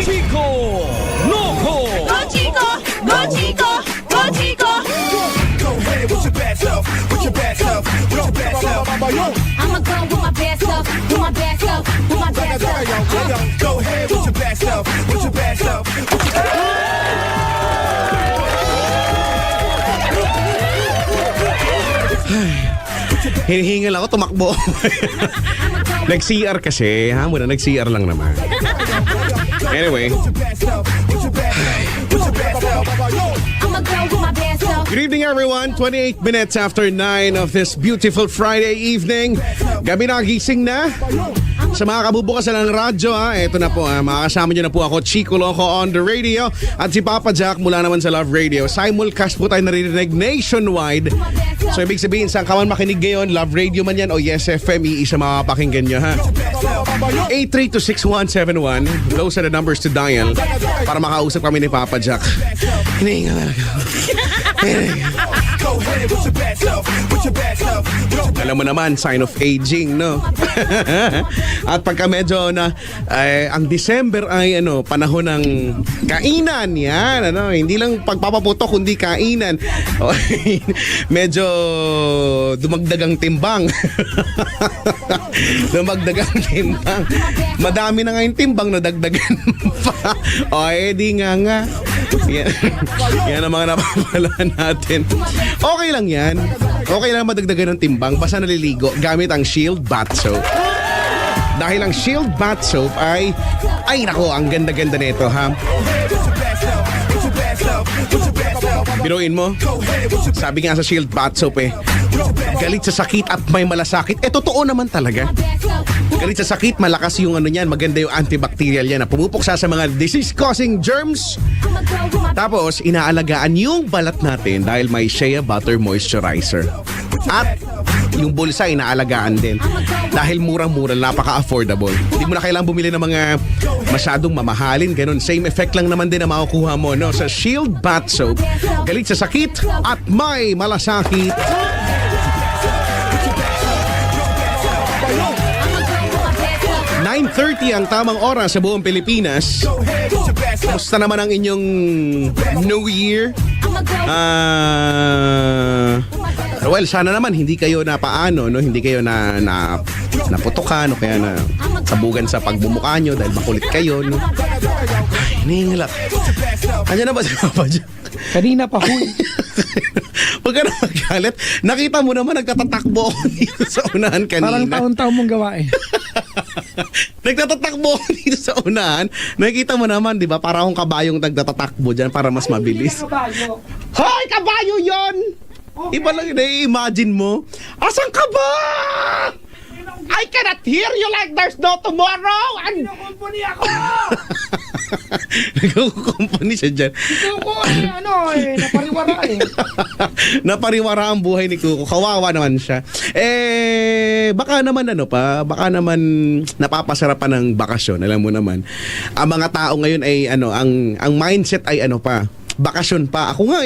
Chico Loco. Go Chico! Go Chico! Go Chico! Go ahead with your bad self, with your bad self, with your bad self. I'ma go with my best self, with my best self, with my best self. Go ahead with your bad self, with your bad self, with your bad Hinihingal ako, tumakbo. Nag-CR kasi, ha? Muna, nag-CR lang naman. Anyway. I'ma go with my best self. Good evening everyone, 28 minutes after 9 of this beautiful Friday evening. Gabi na, gising na. Sa mga kabubukas ng radyo, eto na po, makakasama nyo na po ako, Chico Loco on the radio. At si Papa Jack mula naman sa Love Radio. Simulcast po tayo naririnig nationwide. So ibig sabihin, saan ka man makinig ngayon, Love Radio man yan o Yes FM, iisa makapakinggan nyo ha. 8326171, those are the numbers to dial para makausap kami ni Papa Jack. Hinihinga talaga. Go ahead with your bad self, with your bad self, with your bad Alam mo naman, sign of aging, no? At pagka medyo na, ang December ay panahon ng kainan yan, hindi lang pagpapaputok, kundi kainan. Medyo dumagdag ang timbang. Dumagdag ang timbang. Madami na nga yung timbang na dagdagan pa. Di nga. Yan ang mga napapala natin. Okay lang yan. Okay lang madagdagan ng timbang basta naliligo gamit ang Shield Bath Soap. Dahil ang Shield Bath Soap ay nako, ang ganda-ganda nito ha. Biruin mo, sabi nga sa Shield Bath Soap galit sa sakit at may malasakit. Totoo naman talaga. Galit sa sakit, malakas yung niyan, maganda yung antibacterial yan na pumupuksa sa mga disease-causing germs. Tapos, inaalagaan yung balat natin dahil may Shea Butter Moisturizer. At yung bulsa, inaalagaan din. Dahil murang-mura, napaka-affordable. Hindi mo na kailangang bumili ng mga masyadong mamahalin, ganun. Same effect lang naman din na makukuha mo, no? Sa Shield Bath Soap, galit sa sakit at may malasakit. 9:30 ang tamang oras sa buong Pilipinas. Kumusta naman ang inyong New Year? Well, sana naman hindi kayo napaano, no? Hindi kayo naputukan o kaya na sabugan sa pagbumuka nyo dahil makulit kayo, no? Ay, hinihingalak. Andiyan na ba si Papa Jack? Kanina pa, huy. Huwag ka na magalit. Nakita mo naman nagtatatakbo ako dito sa unahan kanina. Parang taon-taon mong gawain. Nagtatatakbo ako dito sa unahan. Nakikita mo naman, di ba? Para akong kabayong nagtatatakbo dyan para mas mabilis. Hoy, kabayo yon! Iba lang, i-imagine mo. Asan ka ba? I cannot hear you like there's no tomorrow! Kumpuni ako! Nagkukumpuni siya dyan. Kuko, napariwara Napariwara ang buhay ni Kuko. Kawawa naman siya. Baka naman baka naman napapasarapan ng bakasyon. Alam mo naman. Ang mga tao ngayon ay ang mindset ay bakasyon pa. Ako nga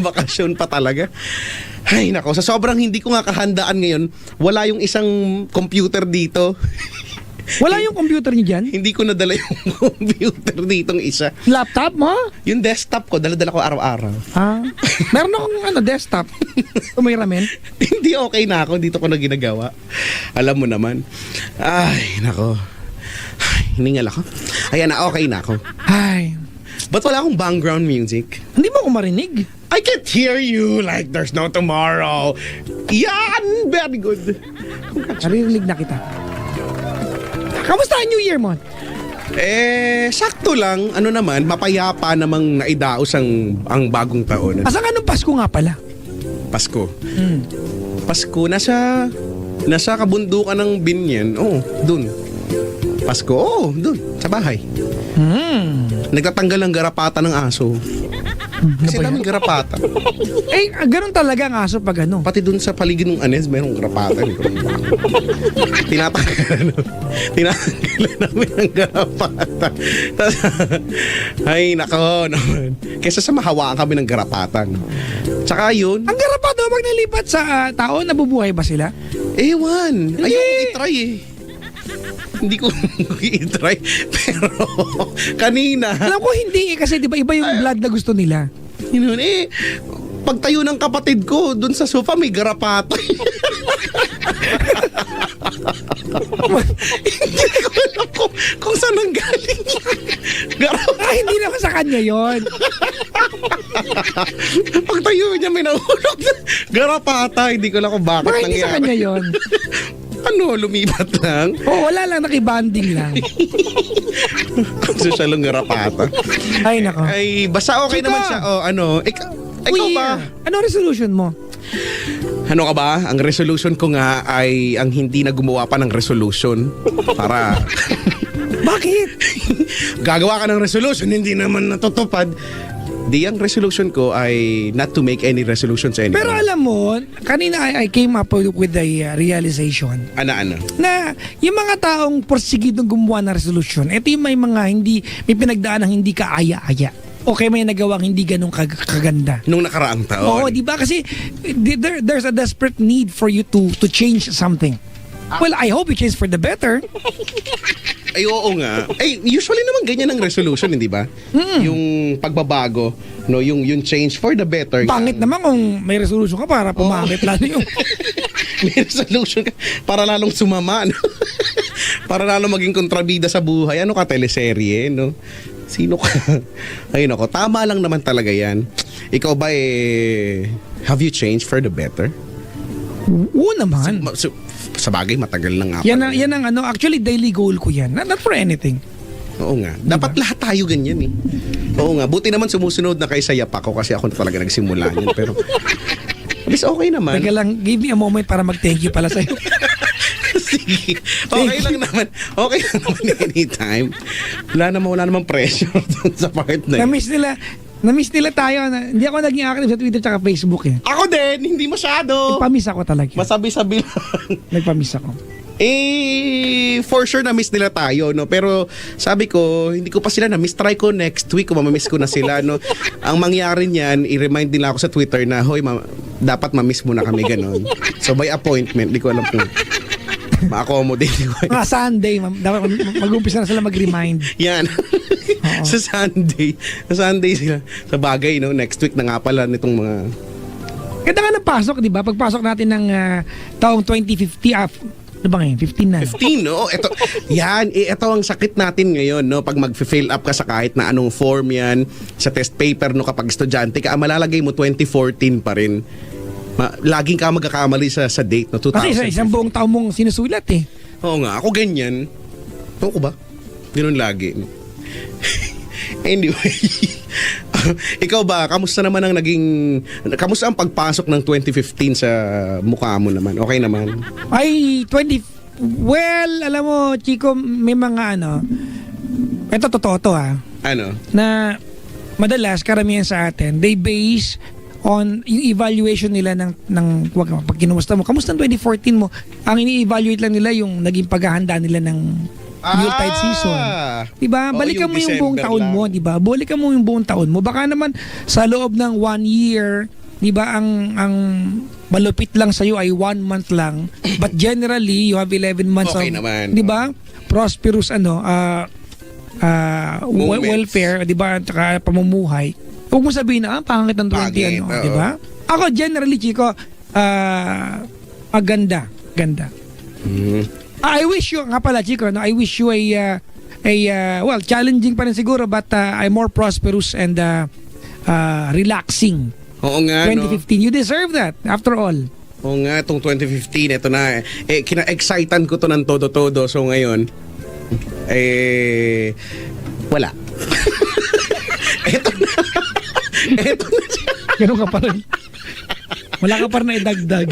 bakasyon pa talaga. Ay nako, sa sobrang hindi ko nga kahandaan ngayon, wala yung isang computer dito. Wala yung computer niyo dyan? Hindi ko nadala yung computer ditong isa. Laptop mo? Yung desktop ko, dala-dala ko araw-araw. Meron akong desktop. May ramen? Hindi, okay na ako. Dito ko na ginagawa. Alam mo naman. Ay, nako. Ay, hiningal ako. Ayan na, okay na ako. Ay. Ba't wala akong background music? Hindi mo ako marinig. I can't hear you like there's no tomorrow. Yan! Very good. Naririnig na kita. Kamusta ang New Year mo? Sakto lang. Mapayapa namang naidaos ang bagong taon. Asan anong Pasko nga pala? Pasko. Pasko, nasa kabundukan ng Binyan. Dun. Pasko, dun, sa bahay. Nagtatanggal ng garapata ng aso. Kasi daming garapata. Ganun talaga ang aso pag Pati dun sa paligid ng anes, mayroong garapata. Tinatanggalan namin ng garapata. Ay, nako naman. Kesa sa mahawaan kami ng garapatan. Tsaka yun. Ang garapata, pag nalipat sa tao, nabubuhay ba sila? Ewan. Ayaw ko i-try Hindi ko i-try. Pero kanina, Alam ko hindi kasi di ba iba yung blood na gusto nila. yun pagtayo ng kapatid ko dun sa sofa may garapata. Hindi ko alam kung saan ang galing yan. Garapata. Hindi naman sa kanya yon. Pagtayo niya may nahulog na garapata. Hindi ko alam kung bakit Baka hindi sa nangyari. kanya yon. Ano, lumipat lang? Oo, wala lang, nakibanding lang. Social ng garapata. Ay, nako. Ay, basta okay Chika! naman siya. Oh, ano, ikaw ba? Ano resolution mo? Ano ka ba? Ang resolution ko nga ay ang hindi na gumawa pa ng resolution para Bakit? gagawa ka ng resolution, hindi naman natutupad. Di ang resolution ko ay not to make any resolutions anymore. Pero alam mo, kanina I came up with a realization Ano? na yung mga taong porsigidong gumawa ng resolution, ito yung may mga may pinagdaan ng hindi kaaya-aya. Okay, may nagawang hindi ganun kaganda. Nung nakaraang taon. Oo, di ba? Kasi there's a desperate need for you to change something. Well, I hope you change for the better. Ay, oo nga. Ay, usually naman ganyan ang resolution, hindi ba? Yung pagbabago, no, yung change for the better. Pangit naman kung may resolution ka para pumangit lalo yung... May resolution ka para lalong sumama, no? Para lalong maging kontrabida sa buhay. Ano ka, teleserye, no? Sino ka? Ayun ako, tama lang naman talaga yan. Ikaw ba have you changed for the better? Oo naman. Sa bagay, matagal na nga. Yan ang ano, actually daily goal ko yan. Not for anything. Oo nga. Dapat lahat tayo ganyan eh. Oo nga. Buti naman sumusunod na kay Sayap ako kasi ako talaga nagsimula niyan. Pero at least okay naman. Teka lang, give me a moment para mag-thank you pala sa'yo. Sige. Okay lang naman. Okay lang naman anytime. Wala namang pressure dun sa part na yun. Na-miss nila tayo. Hindi ako naging active sa Twitter at Facebook eh. Ako din, hindi masyado. Nagpamiss ako talaga. Masabi-sabi lang. Nagpamiss ako. For sure na-miss nila tayo, no? Pero sabi ko, hindi ko pa sila na-miss. Try ko next week kung mamamiss ko na sila, no? Ang mangyari niyan, i-remind nila ako sa Twitter na, hoy, dapat ma-miss mo na kami, ganon. So by appointment, di ko alam kung ma-accommodate ko. Mga Sunday, dapat mag-umpisa na sila mag-remind. Yan. Sa Sunday sila. Sa bagay, no? Next week na nga pala nitong mga... Ganda nga napasok, di ba? Pagpasok natin ng taong 2050, ano ba ngayon? 15 na. 15, no? Ito ang sakit natin ngayon, no? Pag mag-fill up ka sa kahit na anong form yan, sa test paper, no? Kapag estudyante ka, malalagay mo 2014 pa rin. Laging ka magkakamali sa date, no? 2000. Kasi isang buong taon mong sinusulat eh. Oo nga, ako ganyan. Ewan ko ba? Ganun lagi. Anyway, ikaw ba, kamusta ang pagpasok ng 2015 sa mukha mo naman? Okay naman? Well, alam mo, Chico, may mga ito totoo to Ano? na madalas, karamihan sa atin, they base on yung evaluation nila pag kinumusta mo. Kamusta ang 2014 mo? Ang ini-evaluate lang nila yung naging paghahanda nila ng Yuletide season. Diba? Oo, Balikan yung mo yung buong December taon lang. mo, diba? Balikan mo yung buong taon mo. Baka naman sa loob ng 1 year, diba, ang malupit lang sa'yo ay 1 month lang. But generally, you have 11 months Okay of, naman. diba? Prosperous, Moments. welfare, diba? At saka pamumuhay. Huwag mo sabihin na, pangit ng 20, Pangit, oo. diba? Ako, generally, Chico, ganda. I wish you, nga pala, Chico, no? I wish you well, challenging pa rin siguro, but a more prosperous and relaxing Oo nga, 2015. You deserve that, after all. Oo nga, itong 2015, ito na. Kina-excitan ko to ng todo-todo. So ngayon, wala. Ito na. Ganun ka pa rin. Wala ka pa rin na idagdag.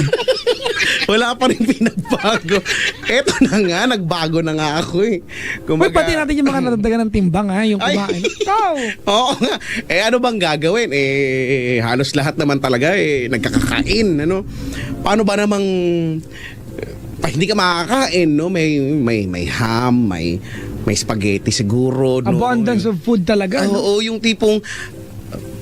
Wala pa rin pinagbago. Eto na nga, nagbago na nga ako eh. Uy, pati natin yung mga nadagdagan ng timbang yung kumain. Ikaw! Oo nga. Ano bang gagawin? Halos lahat naman talaga nagkakakain. Ano? Paano ba namang hindi ka makakain, no? May ham, may spaghetti siguro, no? Abundance of food talaga. Oo, yung tipong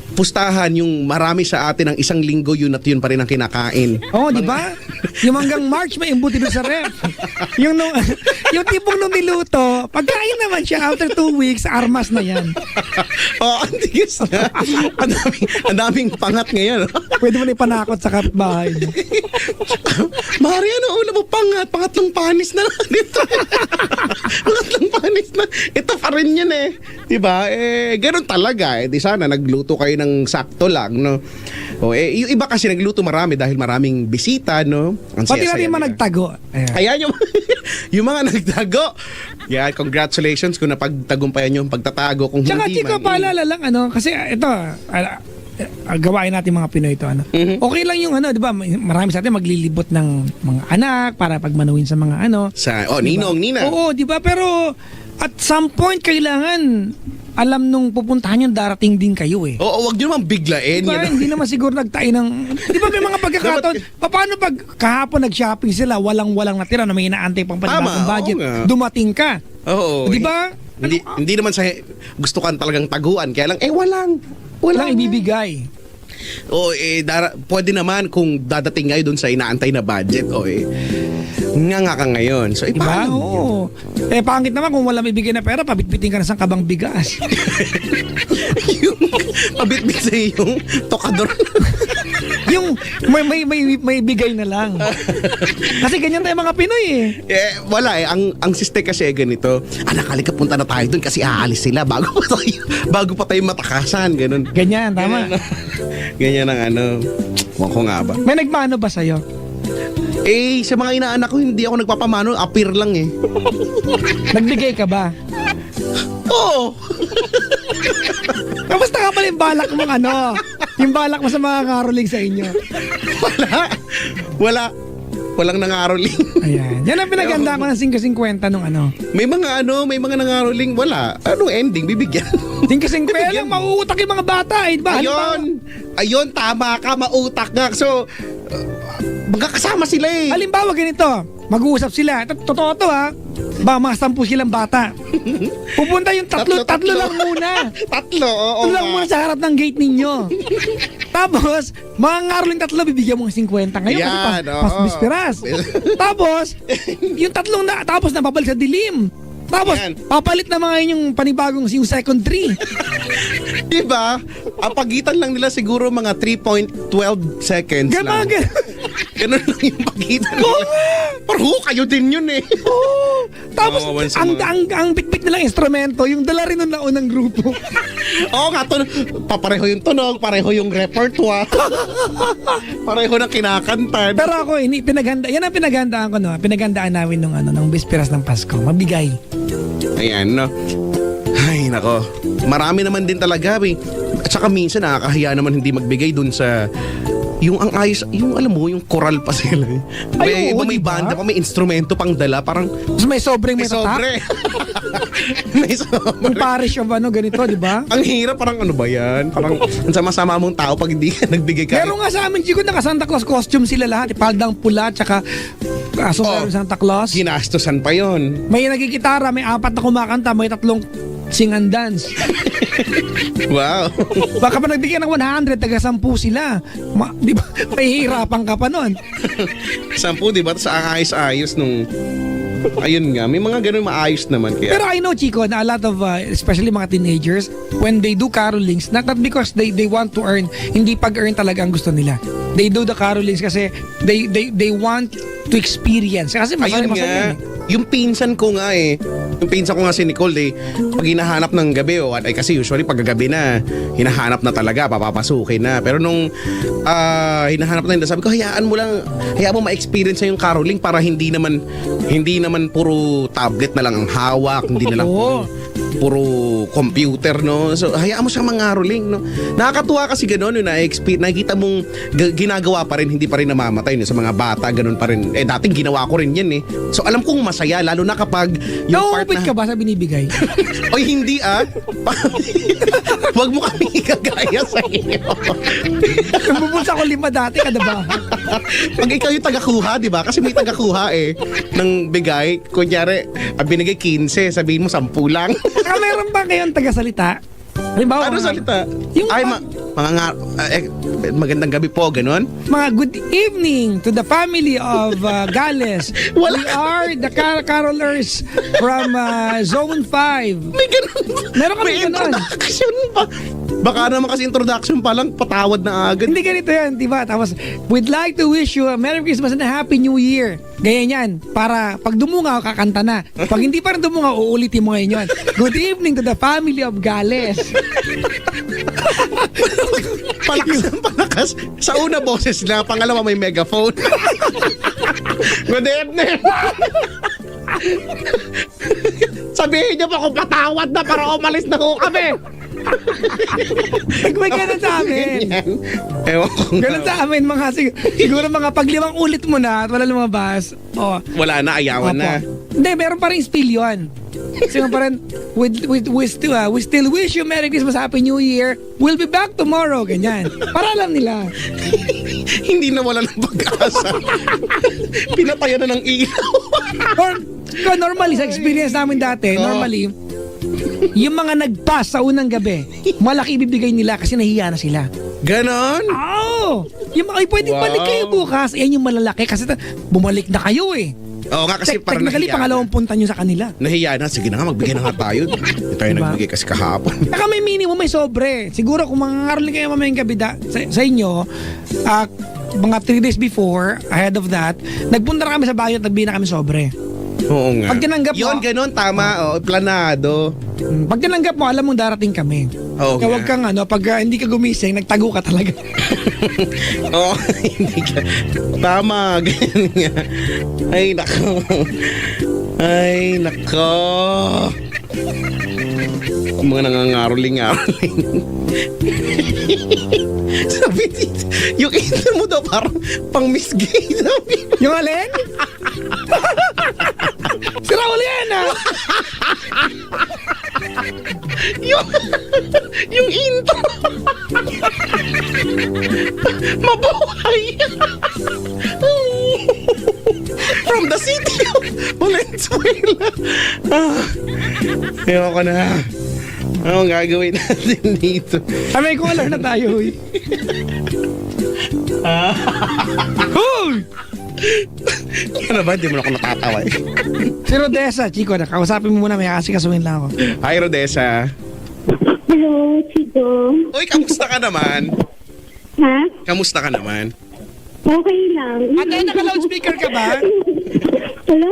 pustahan, yung marami sa atin ng isang linggo, yun at yun pa rin ang kinakain. Oo, di ba? Yung hanggang March may imbuti doon sa ref. Yung tipong nung niluto, pagkain naman siya after 2 weeks, armas na yan. ang tigas na. Ang daming pangat ngayon. Pwede mo na ipanakot sa kapitbahay mo. Mari, ano una mo pangatlong panis na lang dito. Pangatlong panis na. Ito pa rin yan eh. Diba? Ganun talaga. Di sana nagluto kayo ng sakto lang, no? Yung iba kasi nagluto marami dahil maraming bisita, no? Ang Pati saya-saya natin yung mga nila. nagtago. Ayan. Ayan yung mga nagtago. Yeah, congratulations kung napagtagumpayan yung pagtatago. Kung Tsaka hindi Chico, man, paalala lang, kasi ito, gawain natin mga Pinoy ito, Okay lang yung di ba, marami sa atin maglilibot ng mga anak para pagmanuhin sa mga ninong, nina. Oo, di ba? Pero at some point kailangan alam nung pupuntahan yung darating din kayo eh. Oo, wag nyo naman biglain. Diba, hindi naman siguro nagtain ng... Di ba may mga pagkakataon, paano pag kahapon nag-shopping sila, walang natira na may inaantay pang panibagong Tama, budget, oo nga. dumating ka. Oo. Di ba? Hindi naman sa gusto kan talagang taguan. Kaya lang, Walang ibibigay. Oo, pwede naman kung dadating kayo dun sa inaantay na budget. Nga ka ngayon. So, Diba? paano? Oo. Pangit naman kung walang ibigay na pera, pabitbitin ka na sa kabang bigas. Yung pabitbit sa yung tokador. Yung may bigay na lang. Kasi ganyan tayo mga Pinoy eh. Wala ang siste kasi ganito. Halika punta na tayo dun kasi aalis sila bago pa tayo matakasan. Ganun. Ganyan, tama. Ganyan ang Wala ko nga ba? May nagmano ba sa'yo? Sa mga inaanak ko, hindi ako nagpapamano. Appear lang eh. Nagbigay ka ba? Oo. Kamusta ka pala yung balak mong yung balak mo sa mga karoling sa inyo? Walang nangaroling. Ayan. Yan ang pinaganda ko ng 5.50 nung May mga nangaroling. Wala. Anong ending? Bibigyan. 5.50 lang, mauutak yung mga bata eh. Diba? Ayun, tama ka, mautak nga. So, magkakasama sila eh. Halimbawa ganito, mag-uusap sila. Totoo to mga 10 silang bata. Pupunta yung tatlo lang muna. Oo. Tatlo lang muna sa harap ng gate ninyo. Tapos, mga ngaroling tatlo, bibigyan mo ng 50 ngayon Yan, kasi pas bisperas. Tapos, yung tatlong tapos napabalik sa dilim. Tapos, Yan. papalit na mga yung panibagong yung second tree. Diba? Ang pagitan lang nila siguro mga 3.12 seconds lang. Ganun lang yung pagitan nila. Pero kayo din yun eh. Oo. Tapos, Oo, once a ang, month. ang bitbit nilang instrumento, yung dala rin nung naunang grupo. Oo nga, pareho yung tunog, pareho yung repertoire. Pareho ng kinakantan. Pero ako, yan ang pinaghandaan ko, pinaghandaan namin nung bisperas ng Pasko. Mabigay. Ayan, no? Ay, nako. Marami naman din talaga, eh. At saka minsan nakakahiya naman hindi magbigay dun sa... Yung ang ayos, yung alam mo, yung choral pa sila. Ay, oo, may diba? banda pa, may instrumento pang dala. Parang Tapos may sobrang may may tatak. sobre. May Yung sobre. parish of ganito, di ba? Ang hirap, parang ano ba yan? Parang ang sama-sama mong tao pag hindi ka nagbigay ka. Meron nga sa amin, Chico, naka Santa Claus costume sila lahat. Paldang pula, tsaka sombrero Santa Claus. Ginastosan pa yon. May nagigitara, may 4 na kumakanta, may 3 sing and dance. Wow. Baka pa nagbigyan ng 100, taga 10 sila. Di ba? Mahihirapan ka pa nun. 10, di ba? Sa ayos-ayos nung... Ayun nga, may mga ganun maayos naman. Kaya... Pero I know, Chico, na a lot of, especially mga teenagers, when they do carolings, not because they want to earn, hindi pag-earn talaga ang gusto nila. They do the carolings kasi they want to experience. Kasi Ayun masaya nga, yan. yung pinsan ko nga si Nicole pag hinahanap ng gabi kasi usually pag gabi na hinahanap na talaga, papapasukin na. Pero nung hinahanap na sabi ko, hayaan mo ma-experience na yung caroling para hindi naman puro tablet na lang ang hawak, hindi na lang puro computer, no? So, hayaan mo siyang mangaroling, no? Nakakatuwa kasi gano'n, nakikita mong ginagawa pa rin, hindi pa rin namamatay, no? Sa mga bata, gano'n pa rin. Dating ginawa ko rin yan, eh. So, alam kong masaya, lalo na kapag yung part Nauupit na... ka ba sa binibigay? Oy, hindi Huwag mo kami ikagaya sa iyo. Bubulsa ko 5 dati kada ba? Pag ikaw yung tagakuha, di ba? Kasi may tagakuha ng bigay. Kunyari, binigay 15, sabihin mo 10 lang. Meron ba kayong tagasalita? Halimbawa, Ano salita? Yung Ay, magandang gabi po, ganun. Mga good evening to the family of Gales. Wala. We are the carolers from Zone 5. May ganun. Meron kami May ganun. introduction pa. Baka naman kasi introduction pa lang, patawad na agad. Hindi ganito yan, di ba? Tapos, we'd like to wish you a Merry Christmas and a Happy New Year. Ganyan yan. Para pag dumungaw, kakanta na. Pag hindi pa rin dumungaw, uulitin mo ngayon yun. Good evening to the family of Gales. Palakas ng palakas. Sa una boses lang, pangalawa may megaphone. Good evening. Sabihin niyo pa kung patawad na para umalis na ho kami. May ganun sa amin. Ganyan. Ewan ko nga. Ganun sa amin, mga siguro mga pag 5 ulit mo na at wala lumabas. Oh, Wala na, ayawan na. Hindi, meron pa rin spill yun. Kasi pa rin, we still wish you Merry Christmas, Happy New Year. We'll be back tomorrow. Ganyan. Para alam nila. Hindi na wala ng pag-asa. Pinatayan na ng ilaw. Or, normally, sa experience namin dati, normally, yung mga nag-pass sa unang gabi, malaki ibibigay nila kasi nahiya na sila. Ganon? Oo! Yung mga, pwedeng Wow. balik kayo bukas. Yan yung malalaki kasi bumalik na kayo eh. Oo nga, kasi parang Technically, nahiya. pangalawang punta nyo sa kanila. Nahiya na. Sige na nga, magbigay na nga tayo. Hindi tayo Diba? nagbigay kasi kahapon. Saka may minimum, may sobre. Siguro kung mangangaroling kayo mamayang gabi sa inyo, mga 3 days before, ahead of that, nagpunta na kami sa bayo at nagbigay na kami sobre. Oo nga. Pag tinanggap mo- Yun, ganon, tama. Oh, planado. Pag tinanggap mo, alam mong darating kami. Oo Kaya huwag nga. kang pag hindi ka gumising, nagtago ka talaga. Oo, hindi ka. Tama, ganyan nga. Ay, nako. Ay, nako. Mga nangangaroling-ngaroling. Sabi dito, yung intro mo daw parang pang Miss Gay. Sabi. Yung alin? Si Raul yan yung intro. Mabuhay. From the city of Valenzuela. Ayoko na. Anong gagawin natin dito? May caller na tayo. Hoy! Ano ba? Hindi mo na ako natatawa eh. Si Rodessa, Chico, kausapin mo muna, may kasikasuhin lang ako. Hi, Rodessa. Hello, Chico. Uy, kamusta ka naman? Ha? Kamusta ka naman? Okay lang. Ate, naka-loudspeaker ka ba? Hello?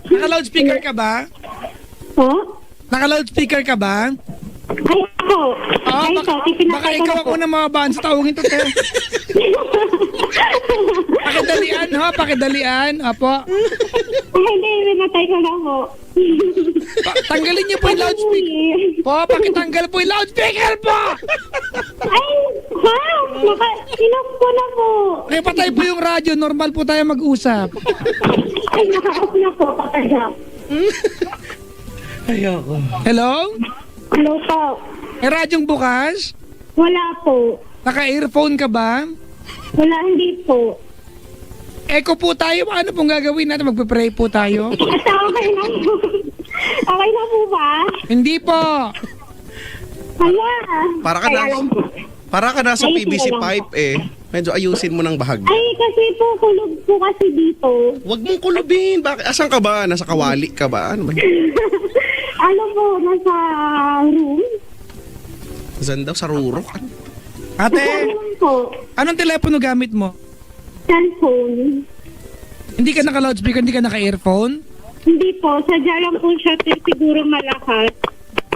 Naka-loudspeaker ka ba? Po? Naka-loudspeaker ka ba? Ay, ako. Ay, baka, ito. baka ikaw ako na mga bansa tawagin to, te. Pakidalian, ha? Pakidalian. Apo. Ay, hindi. Natay ko na po. Tanggalin niyo po yung loudspeaker. Po, pakitanggal po yung loudspeaker po! Ay, ha? Inom ko na po. Ay, patay po yung radyo. Normal po tayo mag-usap. Ay, naka-off na po. Patagap. Ayoko. Hello? Hello po. May radyong bukas? Wala po. Naka-earphone ka ba? Wala, hindi po. Echo po tayo. Ano pong gagawin natin? Magpe-pray po tayo? Basta okay na po. Okay na po ba? Hindi po. Hala. Para ka Kaya na, lang po. para ka nasa Ay, PVC sige lang pipe eh. Medyo ayusin mo ng bahagya. Ay, kasi po, kulog po kasi dito. Huwag mong kulubin. Bakit? Asan ka ba? Nasa kawali ka ba? Ano ba? Ano po, nasa room? Saan daw? Sa rurok? Ano? Ate, Room po. anong telepono gamit mo? Cellphone. Hindi ka naka-loudspeaker, hindi ka naka-earphone? Hindi po, sadya lang po siya siguro malakas.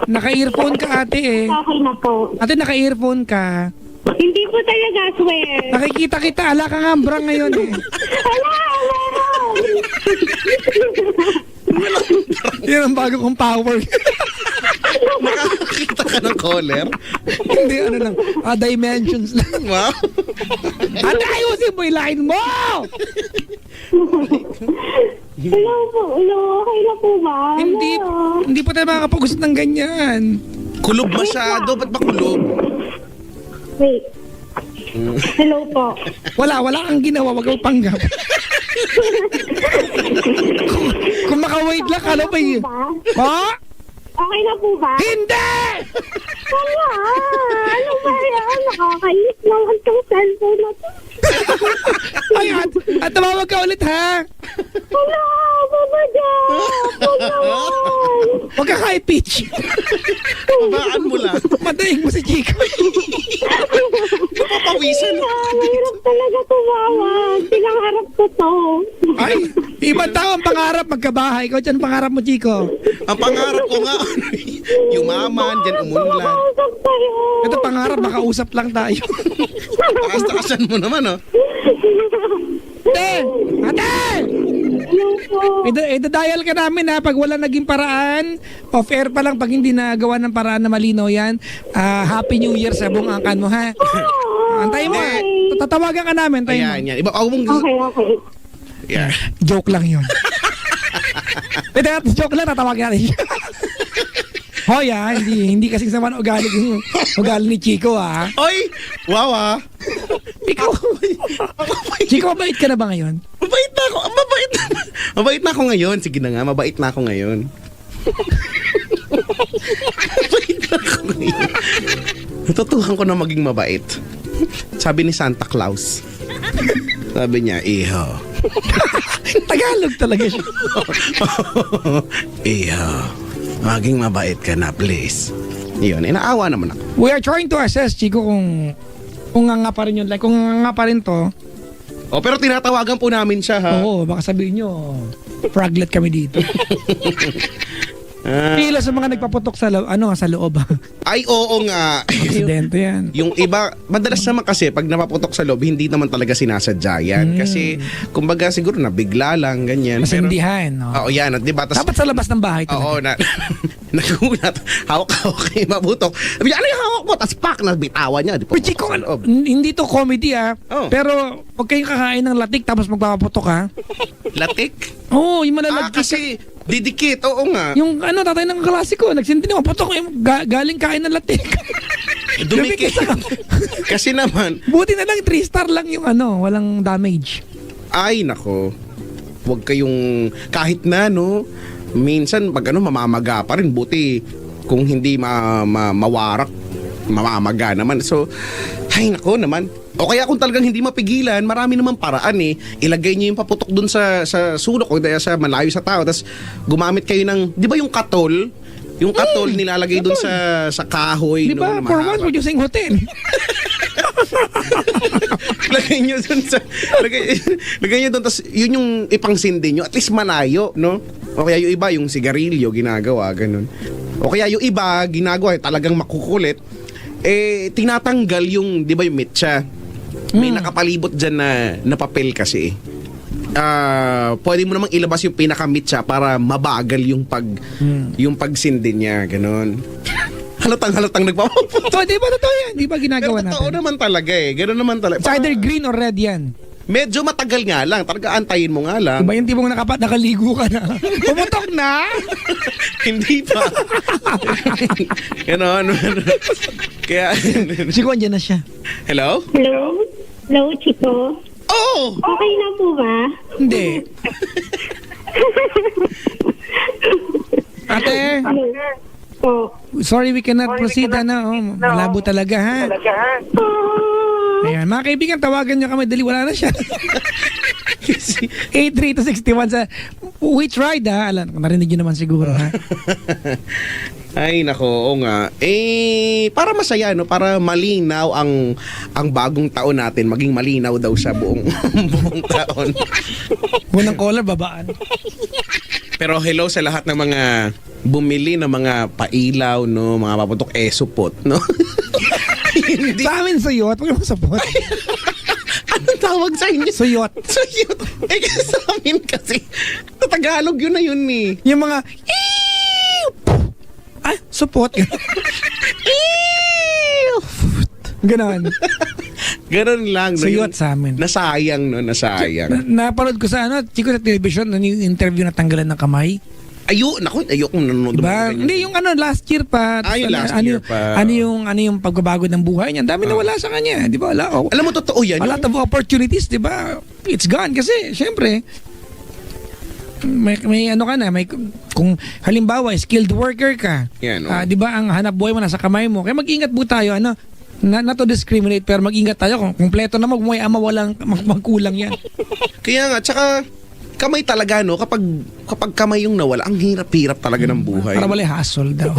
Naka-earphone ka, ate eh. Okay na po. Ate, naka-earphone ka. Hindi po talaga, swear. Nakikita kita, ala ka nga brang ngayon eh. Hala, meron. Yan ang bago kong power. Nakakita ka ng caller? Hindi, ano lang, dimensions lang. Wow. Ate, ayusin mo yung line mo! Hello po, hello, okay na po ba? Hindi, Hello. hindi po tayo makakapag-usap ng ganyan. Kulob masyado. Ba't ba kulob? Wait. Hello po. Wala kang ginawa, wag kang panggap. kung maka-wait lang, ano ba yun? Ba? Ha? Okay na po ba? Hindi! Wala. Ano ba yan? Nakakainis naman tong cellphone na to. Ay, at tumawag ka ulit, ha? Wala. Babada. Wala. Huwag ka high pitch. Babaan mo lang. Madaing mo si Chico. Papawisan. Mahirap talaga tumawag. Pinangarap ko to. Ay, ibang tao ang pangarap magkabahay. Ikaw dyan pangarap mo, Chico. Ang pangarap ko nga, yumaman, dyan umunlad. Makausap tayo. Ito pangarap, makausap lang tayo. Takas-takasan mo naman, oh. Ate! Ate! Ida-dial ka namin, ha, pag wala naging paraan. Off-air pa lang, pag hindi nagawa ng paraan na malinaw yan. Happy New Year sa buong angkan mo, ha? Antayin mo. Tatawagan ka namin, antayin mo. Ayan, yan. Iba, ako mong... Okay. Yeah. Joke lang yun. Joke lang, tatawagin natin siya. Hoy, ha, hindi kasing sama ng ugali ni Chico, ha. Oy! Wow, ah. Ikaw, Chico, mabait ka na ba ngayon? Mabait na ako. Mabait na ako ngayon. Sige na nga, mabait na ako ngayon. Mabait na ako ngayon. Natutuhan ko na maging mabait. Sabi ni Santa Claus. Sabi niya, iho. Tagalog talaga siya. Iho, maging mabait ka na, please. Yun, inaawa naman ako. We are trying to assess, Chico, kung nga pa rin yun. Like, kung nga pa rin to, Oh, pero tinatawagan po namin siya, ha? oo, baka sabihin nyo, fraglet kami dito. Ah, Pila sa mga nagpaputok sa loob. ay, oo nga. Aksidente yan. Yung iba, madalas naman kasi pag napaputok sa loob, hindi naman talaga sinasadya yan. Kasi, kumbaga siguro nabigla lang, ganyan. Masindihan. No? Oo, yan. At diba, tas, Dapat sa labas ng bahay oo, talaga. nagulat. Hawak-hawak kayo mabutok. Sabi niya, ano yung hawak mo? Tapos pak, nabitawan niya. Di Pero Chico, sa loob. hindi to comedy, Oh. Pero, huwag kayong kakain ng latik tapos magpapaputok, ha. Latik? Oo, yung malalagkit. Kasi, didikit. Oo nga. Yung tatay ng klasiko, nagsinti na paputok, galing kain ng latik. Dumikit. Kasi naman, Buti na lang 3-star lang yung walang damage. ay, nako. Huwag kayong, kahit na, no, minsan, pag mamamaga pa rin, buti, kung hindi mawarak, mamamaga naman. So, ay, nako naman. O kaya kung talagang hindi mapigilan, marami naman paraan eh. Ilagay niyo yung paputok dun sa sulok o dahil sa malayo sa tao. Tapos, gumamit kayo ng, di ba yung katol? Yung katol nilalagay dun sa kahoy. Di ba? no, For mahaba. once, we're using hotel. Lagay nyo dun sa lagay nyo dun, tapos yun yung ipangsindi nyo, at least malayo, no? O kaya yung iba, yung sigarilyo ginagawa, ganun. O kaya yung iba ginagawa talagang makukulit, tinatanggal yung, di ba, yung mitsa. May nakapalibot dyan na papel kasi. Pwede mo namang ilabas yung pinakamitsa para mabagal yung pagsindi niya, ganun. Halatang nagpapaputok. So, di ba totoo yan? Di ba ginagawa Pero totoo natin? naman talaga eh. Ganun naman talaga. It's either green or red yan. Medyo matagal nga lang. Talaga antayin mo nga lang. Diba yung tipong nakaligo ka na? Pumutok na? Hindi pa. Ganon. Kaya, Chico, andyan na siya. hello? Hello? Hello, Chico? Oh! Okay na po ba? Hindi. Ate, Hello? Oh. sorry we cannot proceed. Malabo talaga, ha? Ayan, mga kaibigan, tawagan niyo kami. Dali, wala na siya. 83-61 sa... We tried, ha? Alam, narinig niyo naman siguro, ha? Ay, nako, oo nga. Para masaya, no? Para malinaw ang bagong taon natin. Maging malinaw daw sa buong taon. Unang caller, babaan. Pero hello sa lahat ng mga bumili ng mga pailaw, no? Mga paputok supot, no? Hindi. Sa amin, suyot. Huwag mo sapot. Anong tawag sa inyo? Suyot. Suyot. Kasi sa amin kasi, sa Tagalog yun na yun eh. Yung mga... Support. Ganon. Ganon lang. No? Suyot sa amin. Nasayang, no? Nasayang. Napanood ko sa Chico, sa television, yung interview na tanggalan ng kamay. Ayoko nanonood. Diba? Hindi, yung last year pa. Yung last year pa. Ano yung pagbabago ng buhay niya. Ang dami nawala sa kanya. Di ba? Alam mo, totoo yan. A lot of opportunities, di ba? It's gone kasi, syempre, may ano ka na, may kung halimbawa skilled worker ka. Yan, oh. 'Di ba ang hanap buhay mo nasa kamay mo. Kaya mag-ingat po tayo not to discriminate pero mag-ingat tayo kung kumpleto na may ama walang magkulang yan. Kaya nga, tsaka kamay talaga, no? Kapag kamay yung nawala, ang hirap-hirap talaga ng buhay. Para wala hassle daw.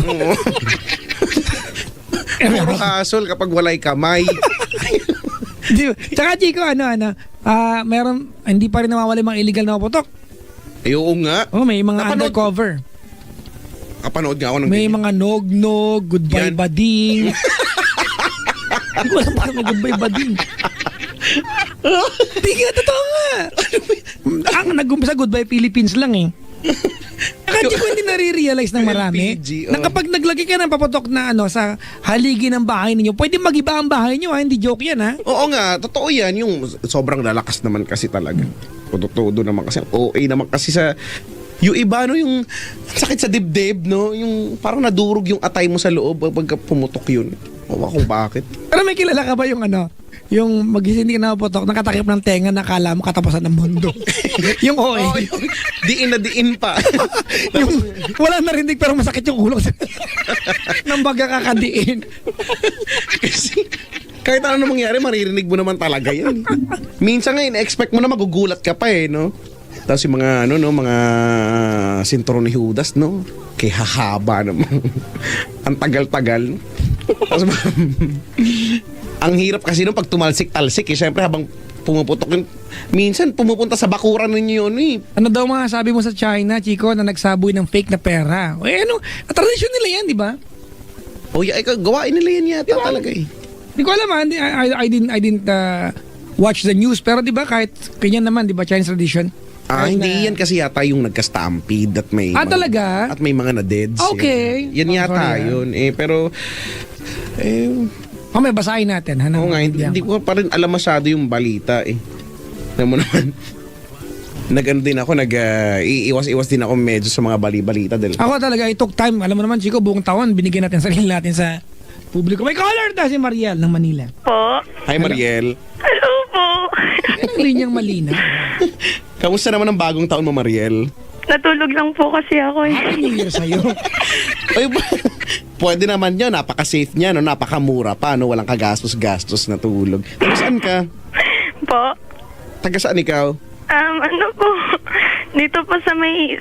Puro hassle kapag walay kamay. Tsaka Chico, meron, hindi pa rin nawawala yung mga illegal na putok. Ay, oo nga. Oh, may mga Napanood- undercover. Kapanood nga ako ng May ganyan. mga nog-nog, goodbye Yan. bading. Hindi ko alam parang may goodbye bading. Hindi nga, totoo nga. Ang nag-umpisa goodbye Philippines lang eh. Kaya ko hindi nare-realize ng marami LPG, na kapag naglagay ka ng paputok na sa haligi ng bahay ninyo, pwede mag-iba ang bahay nyo, hindi joke yan ha. Oo nga, totoo yan. Yung sobrang lalakas naman kasi talaga. Todo naman kasi. OA naman kasi sa... Yung iba, no, yung sakit sa dibdib, no? Yung parang nadurog yung atay mo sa loob pagka pumutok yun. O kung bakit. Pero may kilala ka ba yung yung magising ka na putok, nakatakip ng tenga na akala mo katapusan ng mundo. Yung OA. Oo, yung diin na diin pa. Yung wala narinig pero masakit yung ulo nang baga kakadiin. Kasi kahit ano mangyari, maririnig mo naman talaga yan. Minsan nga, expect mo na magugulat ka pa eh, no? Tapos yung mga, mga sinturon ni Judas, no? Kay hahaba naman. Ang tagal-tagal. Tapos, ang hirap kasi nung pag tumalsik-talsik eh. Siyempre habang pumuputok yun, minsan pumupunta sa bakuran ninyo yun eh. Ano daw mga sabi mo sa China, Chico, na nagsaboy ng fake na pera? Tradisyon nila yan, di ba? O yeah, gawain nila yan yata talaga eh. Di ko alam I didn't watch the news, pero di ba kahit ganyan naman, di ba, Chinese tradition? Kahit Hindi yan kasi yata yung nagka-stampede at may... talaga? At may mga na-deads. Okay. Yan yata Sorry, yun. Pero... May basahin natin. Oo nga, hindi ko pa rin alam masyado yung balita eh. Alam mo naman, iiwas-iwas din ako medyo sa mga bali-balita. Ako talaga, it took time. Alam mo naman, Chico, buong taon, binigyan natin sarili natin sa publiko. May caller na si Mariel ng Manila. Po. Hi Mariel. Hello po. Anong linyang malina? Kamusta naman ang bagong taon mo, Mariel? Natulog lang po kasi ako eh. Happy New Year sa'yo. Ay, pwede naman yun. Napaka-safe niya, no? Napakamura pa, no? Walang kagastos-gastos na tulog. Taga saan ka? Po. Taga saan ikaw? Ano po? Dito po sa may...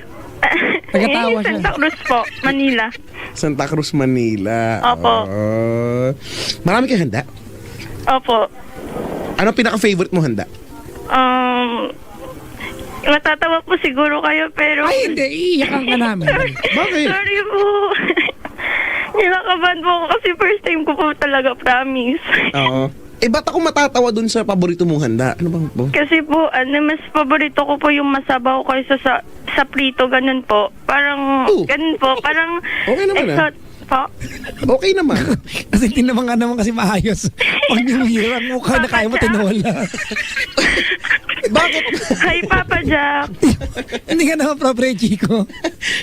Tagatawa siya. Santa Cruz po, Manila. Santa Cruz, Manila. Opo. Marami kang handa? Opo. Ano pinaka-favorite mo handa? Matatawa po siguro kayo pero... Ay, hindi. Iiyakan ka namin. Bakit? Sorry po. Nilakaban po ako kasi first time ko po talaga, promise. Oo. Ba't ako matatawa dun sa paborito mong handa? Ano bang po? Kasi po, mas paborito ko po yung masabaw kaysa sa prito, ganun po. Parang, ganun po, parang... Okay naman po. Okay naman. Kasi tinaman ka naman kasi maayos. Pag New Year, ang mukha na kaya mo tinola. Bakit? Hi, Papa Jack. Hindi ka naman proper, Chico.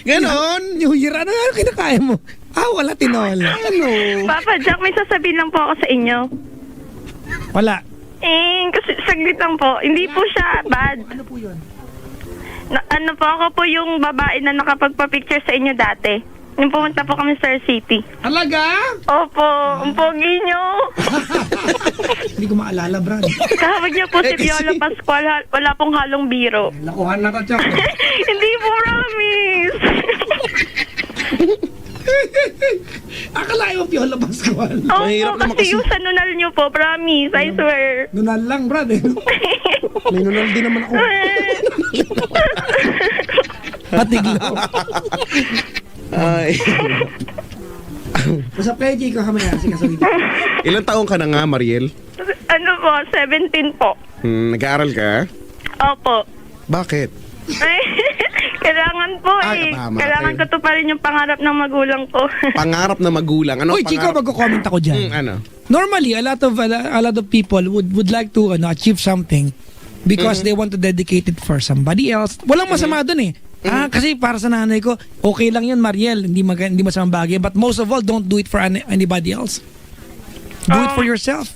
Ganon. New Year, ano kinakaya mo? Wala tinola. Ano? Papa Jack, may sasabihin lang po ako sa inyo. Wala. Kasi saglit lang po. Hindi po siya bad. Ano po yun? Ano po, ako po yung babae na nakapagpa-picture sa inyo dati. Yung pumunta po kami sa Star City. Alaga? Opo, ang pogi nyo. Hindi ko maalala, Brad. Kahawag niya po si Viola Pascual. Wala pong halong biro. Lakuhan na ka, Chok. Hindi po, promise. Akalain mo, Piola Pascual. Mahirap Opo, naman kasi kasi- yung sa nunal nyo po, promise. I swear. Nunal lang, Brad. May nunal din naman ako. Patiglo. Ay. Basta kayo, Chico, kamaya. Sige, sabihin. Ilang taong ka na nga, Mariel? Ano po, 17 po. Nag-aaral ka? Opo. Bakit? Ay, kailangan po eh. tama. Kailangan ko to pa rin yung pangarap ng magulang ko. Pangarap na magulang. Ano Uy, Chico, magko-comment ako dyan. Ano? Normally, a lot of people would like to achieve something because they want to dedicate it for somebody else. Walang masama dun eh. Kasi para sa nanay ko, okay lang yun, Mariel. Hindi masamang bagay. But most of all, don't do it for anybody else. Do it for yourself.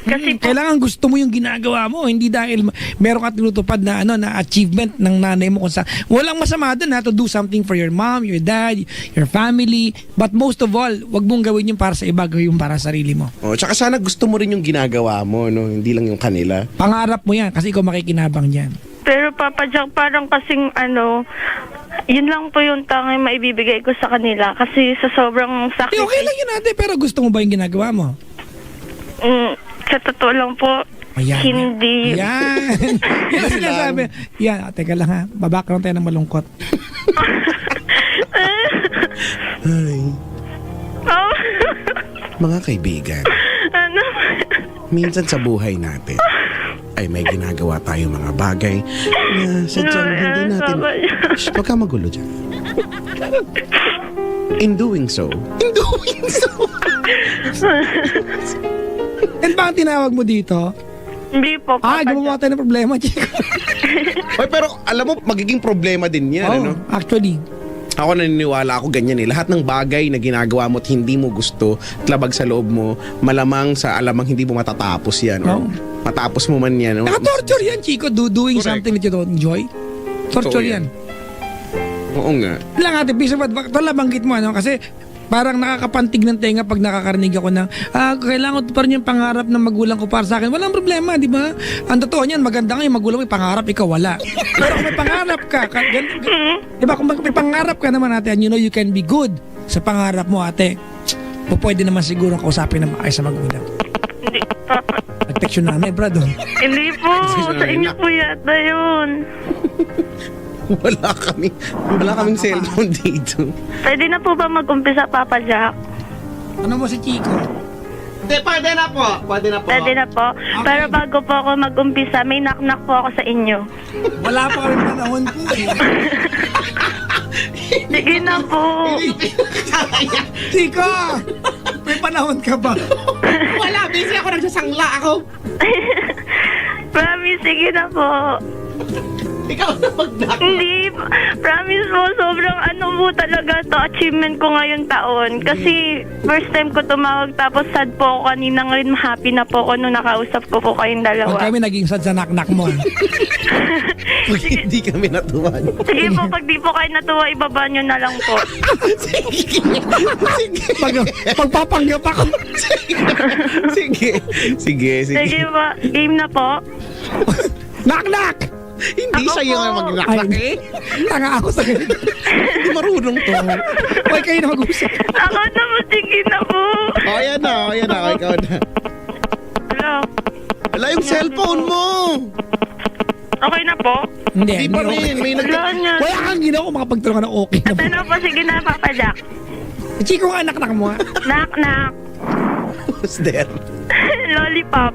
Kasi po, Kailangan gusto mo yung ginagawa mo, hindi dahil meron ka tinutupad na na achievement ng nanay mo kung sa walang masama doon to do something for your mom, your dad, your family, but most of all, wag mong gawin yung para sa iba, gawin yung para sa sarili mo. Oh, tsaka sana gusto mo rin yung ginagawa mo, no? Hindi lang yung kanila. Pangarap mo yan kasi ikaw makikinabang diyan. pero Papa Jack, parang kasing yun lang po yung tanging maibibigay ko sa kanila. Kasi sa sobrang sakit. Okay lang yun ate, pero gusto mo ba yung ginagawa mo? Sa totoo lang po, Ayan. hindi. Yan. Yan ang sinasabi. Yan, teka lang ha. Babackground tayo ng malungkot. Ay, Oh. mga kaibigan, Ano? minsan sa buhay natin ay may ginagawa tayo mga bagay na sadyang hindi natin... Shh, huwag ka magulo dyan. In doing so... And ba ang tinawag mo dito? Hindi po, Papa Gumawa Jack. tayo ng problema, Chico. Oy, pero alam mo, magiging problema din yan, ano? Actually. Ako naniniwala ako ganyan eh. Lahat ng bagay na ginagawa mo at hindi mo gusto at labag sa loob mo, malamang sa alamang hindi mo matatapos yan. Or Oo. matapos mo man yan. Naka-torture yan, Chico, doing Correct. something that you don't enjoy. Torture Totoo yan. Oo nga. Lang ate, piece of advice. Ito nabanggit mo, kasi parang nakakapantig ng tenga pag nakakarinig ako ng kailangan ko pa rin yung pangarap ng magulang ko para sa akin. Walang problema, di ba? Ang totoo niyan, maganda nga yung magulang mo, may pangarap, ikaw wala. Pero kung may pangarap ka, di ba, kung may pangarap ka naman ate, and you know you can be good sa pangarap mo ate, pwede naman siguro kausapin na maayos sa magulang. Hindi, Papa. Nag-text yung nanay, brad. Hindi po. Sa inyo po yata yun. Wala kaming cellphone dito. Pwede na po ba mag-umpisa, Papa Jack? Ano mo si Chico? Pwede na po. Pwede na po. Pero bago po ako mag-umpisa, may knock-knock po ako sa inyo. Wala pa kami panahon po eh. Sige na po. Chico! May panahon ka ba? Wala, busy ako. Nagsasangla ako. Promise, sige na po. Ikaw na mag-knock. Hindi, promise po, sobrang po talaga to achievement ko ngayon taon. Kasi first time ko tumawag, tapos sad po ako kanina, ngayon happy na po ako nung nakausap ko po kayong Huwag dalawa. kami naging sad sa knock-knock mo. Pag hindi kami natuwa. Sige po, pag di po kayo natuwa, ibaba nyo na lang po. Pagpapanggap ako. Sige. Sige po, game na po. Knock-knock! Hindi Ako siya yung po. mag-knock eh. Tanga ako sa ganito. Hindi marunong to. Huwag kayo na mag-usap. Ako na po, sige na po. Ayan na. Ikaw na. Hello? Wala yung cellphone mo. Okay na po? Hindi Hindi, pa okay. rin. May Wala niya. Wala kang ginawa kung makapagtulungan ng okay na po. Ano po, sige na, Papa Jack. Chico, nga anak mo ha. Knock-knock. Who's there? Lollipop.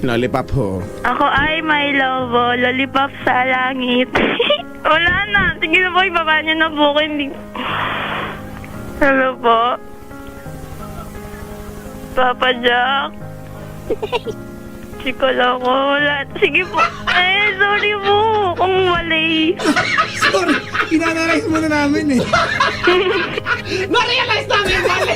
Lollipop ho. Ako ay may lobo, lollipop sa langit. Wala na. Sige na po, ibaba niyo na po. Hindi. Hello po. Papa Jack. Chiko lang ko. Wala. Sige po. Sorry po. Kung mali. Sorry, inanalyze mo na namin eh. Na-realize namin mali.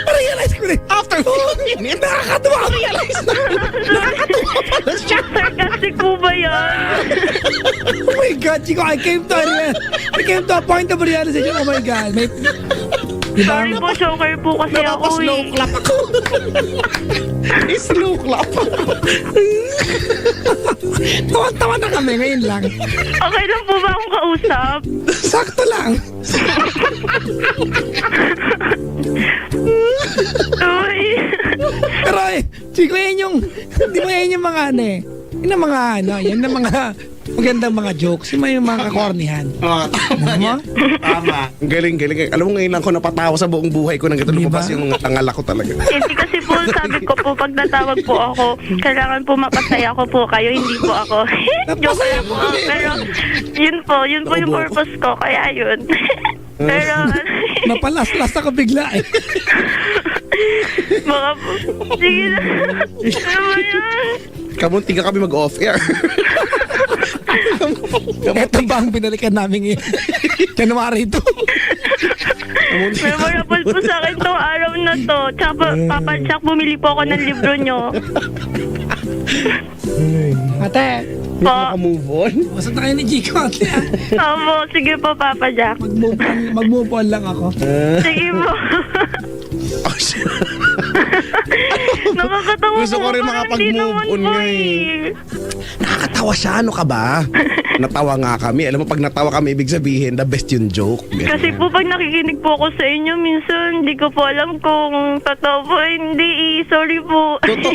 Na-realize ko rin. After 2 minutes, Nakakatuwa. realize namin. Nakakatuwa pala siya. Sarcastic po ba yan? Oh my God, Chico, I came to a point of realization. Oh my God. May... Diba? Sorry po, choker po kasi ako Napapa-slow eh. clap ako. Slow clap. Tawa-tawa na kami ngayon lang. Okay lang po ba akong kausap? Sakto lang. Uy. Pero Chico, di ba yan yung mga yan ang mga magandang mga jokes, yung mga kakornihan. Tama Ano mo? Tama. Galing. Alam mo, ngayon lang ko napatawa sa buong buhay ko nang ganito Diba? lumabas yung mga tangala ko talaga. Hindi kasi po, sabi ko po, pag natawag po ako, kailangan po mapasaya ko po kayo, hindi po ako. Joke lang po. Pero, yun po yung Naubo ako. purpose ko, kaya yun. Pero, Napalas-las ako bigla eh. mga po, sige na. Ano ba yan? Kamunti ka kami mag-off-air. Ito ba ang binalikan namin ngayon? January 2. Memorable po sa akin tong araw na to. Tsaka po, Papa Jack, bumili po ako ng libro nyo. Ate, Hindi ka makamove on? wasag na kayo ni Chico. Ate, ah. Opo, sige po, Papa Jack. Mag-move on lang ako. Sige po. Oh, shit. Nakakatawa Gusto ko rin parang makapag-move hindi naman on po nga eh. Nakakatawa siya, ano ka ba? Natawa nga kami. Alam mo, pag natawa kami, ibig sabihin, the best yung joke. Ganun. Kasi po pag nakikinig po ako sa inyo, minsan hindi ko po alam kung totoo po, hindi. Sorry po. Totoo.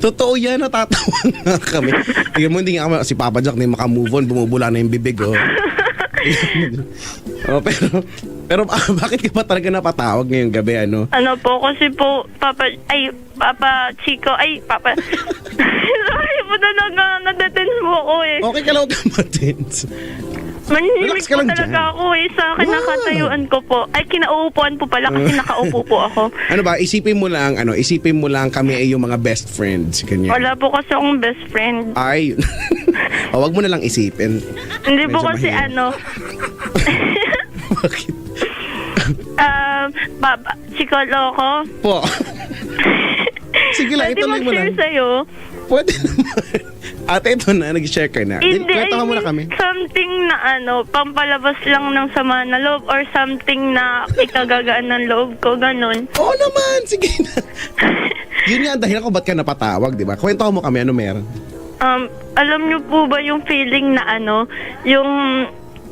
Totoo yan, natatawa nga kami. Tingnan mo, hindi nga kami, si Papa Jack, hindi makamove on, bumubula na yung bibig, oh. Oh, pero bakit ka ba talaga napatawag ngayong gabi, ano? Ano po, kasi po, Papa Chico, sorry po talaga, nadatense po ako eh. Okay ka lang, Matins. Manhimik Relax ka po lang talaga dyan. ako eh, sa kinakatayuan ko po. Ay, kinauupuan po pala kasi nakaupo po ako. Ano ba, isipin mo lang kami ay yung mga best friends, ganyan. Wala po kasi akong best friend. Ay, oh, wag mo na lang isipin. Hindi po Medyo kasi mahirap. Bakit? Chico Loco. Po. Sige lang, Pwede ituloy mo lang. mag-share sa'yo? Pwede naman. Ate, ito na, nag-share ka na. Hindi, Kwento ka muna kami. something na pampalabas lang ng sama na loob or something na ikagagaan ng loob ko, ganun. Oo naman, sige na. Yun nga ang dahilan kung ba't ka napatawag, di ba? Kwento mo kami, ano meron? Alam niyo po ba yung feeling na yung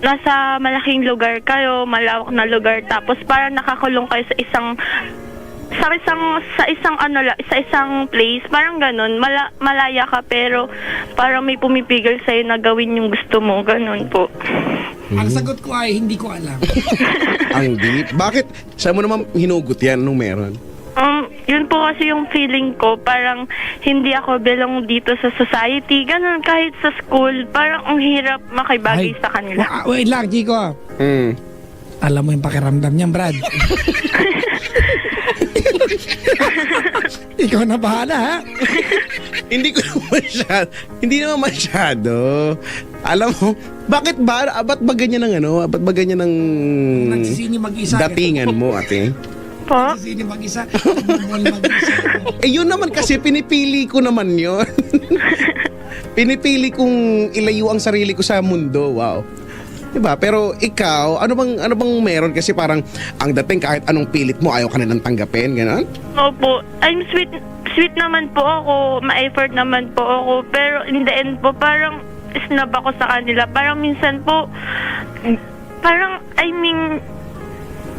nasa malaking lugar kayo, malawak na lugar, tapos parang nakakulong kayo sa isang place, parang ganun, malaya ka pero parang may pumipigil sa'yo na gawin yung gusto mo, ganun po. Ang sagot ko ay hindi ko alam. Ang deep. Bakit? Saan mo naman hinugot yan? Anong meron? Yun po kasi yung feeling ko, parang hindi ako belong dito sa society, ganun, kahit sa school, parang ang hirap makibagay sa kanila. Wait lang, Chico. Alam mo yung pakiramdam niyan, Brad. Ikaw na bahala, ha? Hindi naman masyado. Alam mo, ba't ba ganyan ng ba't ba ganyan ng Nagsisini mag-isa. datingan mo, ate? Po? Nagsisini mag-isa. Nagmumol mag-isa. Yun naman kasi, pinipili ko naman yun. Pinipili kong ilayo ang sarili ko sa mundo, wow. Diba? Pero ikaw, ano bang meron? Kasi parang ang dating kahit anong pilit mo, ayaw ka na nang tanggapin, gano'n? Opo. I'm sweet naman po ako, ma-effort naman po ako, pero in the end po, parang snub ako sa kanila. Parang minsan po,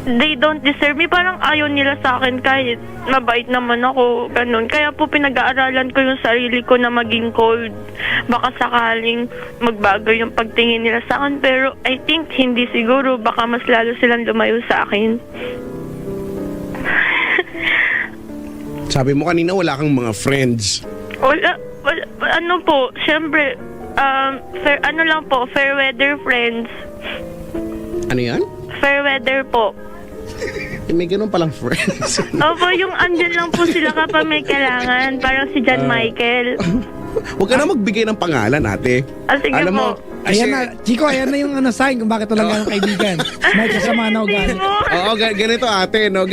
they don't deserve me. Parang ayaw nila sa akin kahit mabait naman ako, ganun. Kaya po pinag-aaralan ko yung sarili ko na maging cold. Baka sakaling magbago yung pagtingin nila sa akin, pero I think hindi siguro. Baka mas lalo silang lumayo sa akin. Sabi mo kanina wala kang mga friends. Wala, ano po, syempre, fair weather friends. Ano yan? Fair weather po. May ganun palang friends. Opo, yung andyan lang po sila kapag may kailangan. Parang si John Michael. Huwag ka na magbigay ng pangalan, ate. Sige Alam mo, po. Ayan na, Chico, ayan na yung sign kung bakit walang ganong kaibigan. May kasama na ugali. Oo, ganito ate, no?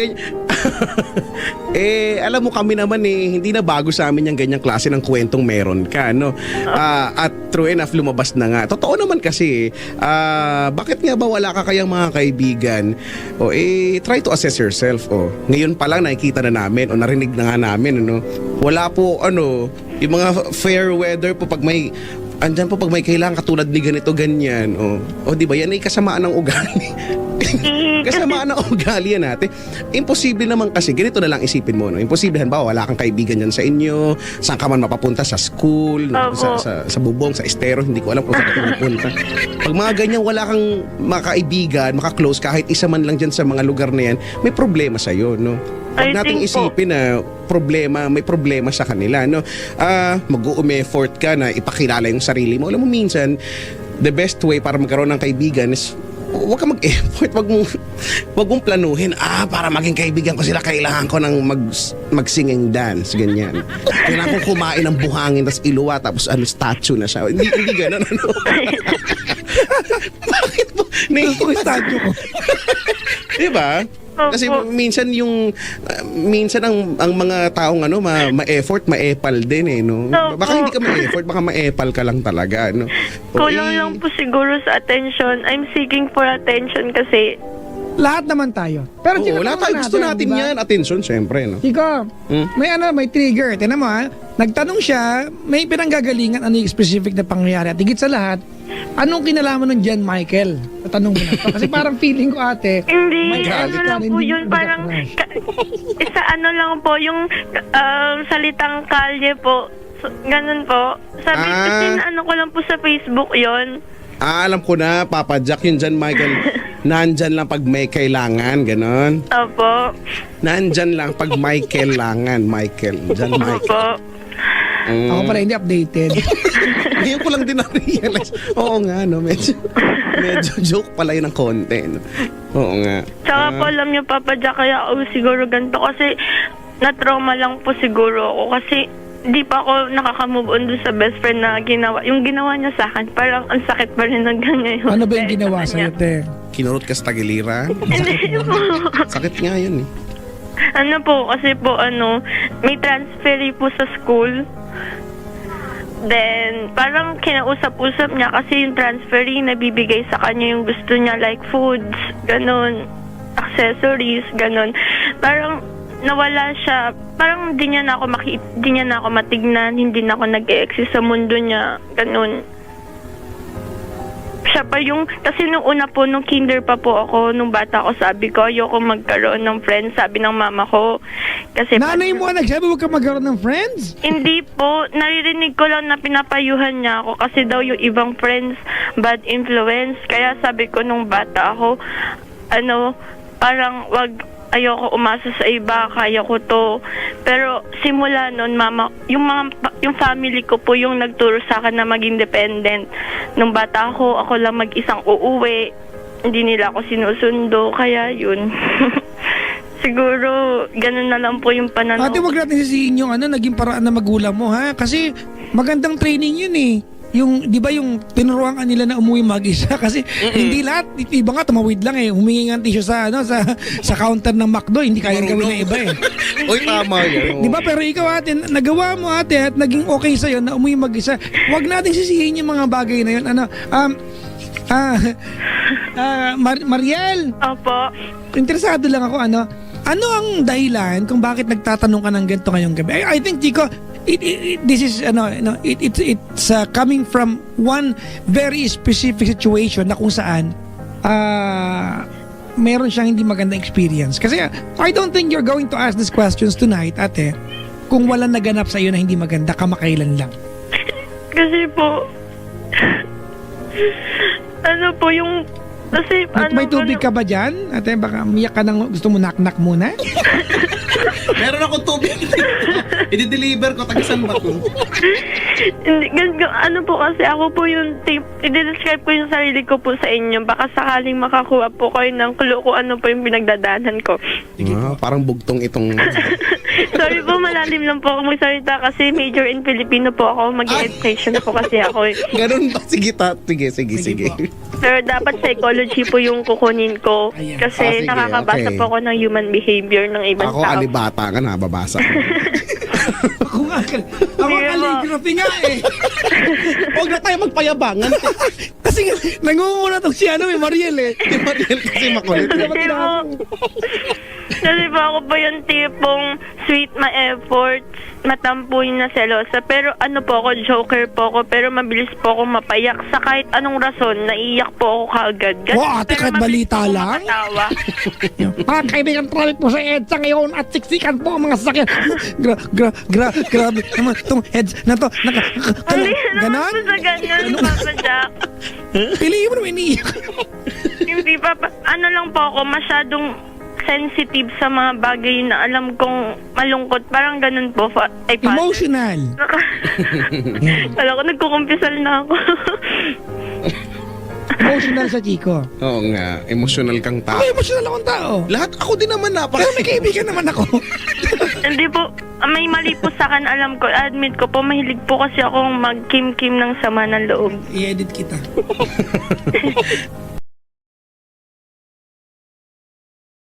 Alam mo kami naman hindi na bago sa amin yung ganyang klase ng kwentong meron ka, no? At true enough, lumabas na nga. Totoo naman kasi, bakit nga ba wala ka kayang mga kaibigan? Try to assess yourself, Ngayon pa lang nakikita na namin, narinig na nga namin, ano? Wala po, yung mga fair weather po pag may kailangan katulad ni ganito, ganyan. Di ba? Yan ay kasamaan ng ugali. Kasamaan ng ugali yan natin. Imposible naman kasi, ganito na lang isipin mo, no? Imposible, halimbawa, wala kang kaibigan dyan sa inyo, saan ka man mapapunta, sa school, no? sa bubong, sa estero, hindi ko alam kung saan ka mapunta. Pag mga ganyan, wala kang makaibigan, makaklose, kahit isa man lang dyan sa mga lugar na yan, may problema sa'yo, no? Huwag nating isipin na may problema sa kanila, no? Mag-u-effort ka na ipakilala yung sarili mo. Alam mo, minsan, the best way para magkaroon ng kaibigan is huwag ka mag-effort, wag mong planuhin, para maging kaibigan ko sila, kailangan ko ng mag-singing dance, ganyan. Kailangan kong kumain ng buhangin, tapos iluwa, tapos statue na siya. Hindi ganun, ano? Bakit mo? Gusto ko yung statue ko. Diba? Kasi Opo. minsan minsan ang mga taong ma-effort, ma-epal din eh, no? Opo. Baka hindi ka ma-effort, baka ma-epal ka lang talaga, no? Kulang lang po siguro sa attention. I'm seeking for attention kasi Lahat naman tayo. Pero Oo, lahat tayo gusto natin diba? yan. Attention, syempre, no? Chico, may trigger. Tignan mo ha. Nagtanong siya, may pinanggagalingan ano yung specific na pangyayari. At higit sa lahat, anong kinalaman ng John Michael? Tanong mo na to. Kasi parang feeling ko ate, hindi, may galit ano lang ka, po hindi yun, ka parang crush. isa ano lang po, yung salitang kalye po, ganun po. Sabi kasi na ano ko lang po sa Facebook yon. Alam ko na, Papa Jack, yun dyan, Michael. Nandyan lang pag may kailangan, ganon. Opo. Nandyan lang pag may kailangan, Michael. Dyan, Michael. Opo. Ako pala hindi updated. Ngayon ko lang din na-realize. Oo nga, no? Medyo joke pala yun ng konti, no? Oo nga. Tsaka po alam niyo, Papa Jack, kaya ako siguro ganito kasi na-trauma lang po siguro ako kasi di pa ako nakaka-move on dun sa best friend na ginawa. Yung ginawa niya sa akin, parang ang sakit pa rin hanggang ngayon. Ano ba yung ginawa sa'yo, te? Kinurot ka sa tagiliran. Hindi po. Sakit nga yun, eh. Ano po, kasi po may transferee po sa school. Then, parang kinausap-usap niya kasi yung transferee nabibigay sa kanya yung gusto niya like foods, ganun, accessories, ganun. Parang nawala siya, parang di niya na ako matignan, hindi na ako nag-e-exist sa mundo niya, ganun. Siya pa yung, kasi nung una po, nung kinder pa po ako, nung bata ako, sabi ko, ayoko magkaroon ng friends, sabi ng mama ko. Kasi Nanay mo ang nagsabi huwag ka magkaroon ng friends? hindi po, naririnig ko lang na pinapayuhan niya ako kasi daw yung ibang friends, bad influence. Kaya sabi ko nung bata ako, parang ayoko umasa sa iba, kaya ko to. Pero simula noon, mama, yung family ko po yung nagturo sa akin na maging independent. Nung bata ako lang mag-isang uuwi. Hindi nila ako sinusundo, kaya yun. Siguro, ganun na lang po yung pananaw. Ate, wag natin sisihin yung naging paraan na magulang mo, ha? Kasi magandang training yun eh. Yung, di ba yung tinuruan ka nila na umuwi mag-isa? Kasi hindi lahat, iba nga tumawid lang eh. Humingi nga ng tissue sa counter ng McDo, hindi kaya gawin ng iba eh. Uy, tama yun. Di ba? Pero ikaw ate, nagawa mo ate at naging okay sa'yo na umuwi mag-isa. Huwag natin sisihin yung mga bagay na yun. Mariel, Opo. interesado lang ako, ano ang dahilan kung bakit nagtatanong ka ng ganito ngayong gabi? I think, Chico, this is it's coming from one very specific situation na kung saan meron siyang hindi magandang experience. Kasi I don't think you're going to ask these questions tonight, ate, kung walang naganap sa iyo na hindi maganda, kamakailan lang. Kasi po, yung, kasi, May tubig ka ba dyan? Ate, baka miyak ka nang gusto mo knock-knock muna? Meron akong tubig. I-deliver ko, tagisan ba ko? po kasi ako po yung i-describe ko yung sarili ko po sa inyo. Baka sakaling makakuha po kayo ng clue kung ano po yung pinagdadaanan ko. Parang bugtong itong... Sorry po, malalim lang po ako magsalita kasi major in Filipino po ako. Mag-education po kasi ako. Ganun ba? Sige. Pero dapat psychology po yung kukunin ko. Ayan. Kasi Sige, nakakabasa okay. po ako ng human behavior ng ibang Ako, tao. alibata ka, nababasa. Ako nga, calligraphy nga eh. Huwag na tayo magpayabangan. Kasi nga, nangunguna tong si Mariel eh. Si Mariel kasi makulit. Kasi po ako po yung tipong sweet ma-effort, matampuin na selosa. Pero po ako, joker po ako, pero mabilis po ako mapayak. Sa kahit anong rason, naiiyak po ako kaagad. Wow, ate, Pero kahit mabilis balita po ako lang? makatawa. Mga kaibigan, traffic po sa EDSA ngayon at siksikan po ang mga sasakyan. Grabe naman itong EDS na to. Hindi naman Ganon? po sa ganyan, Papa Jack. Piliin mo naman iniiyak. Hindi pa, lang po ako, masyadong sensitive sa mga bagay na alam kong malungkot. Parang ganun po. Ay, Father. Emotional. Kala ko nagkukumpisal na ako. Emotional sa Chico. Oo nga, emotional kang tao. Ako emotional akong tao. Lahat ako din naman Pero may kaibigan naman ako. Hindi po, may mali po sa akin, alam ko, admit ko po, mahilig po kasi akong mag-kim-kim ng sama ng loob. I-edit kita.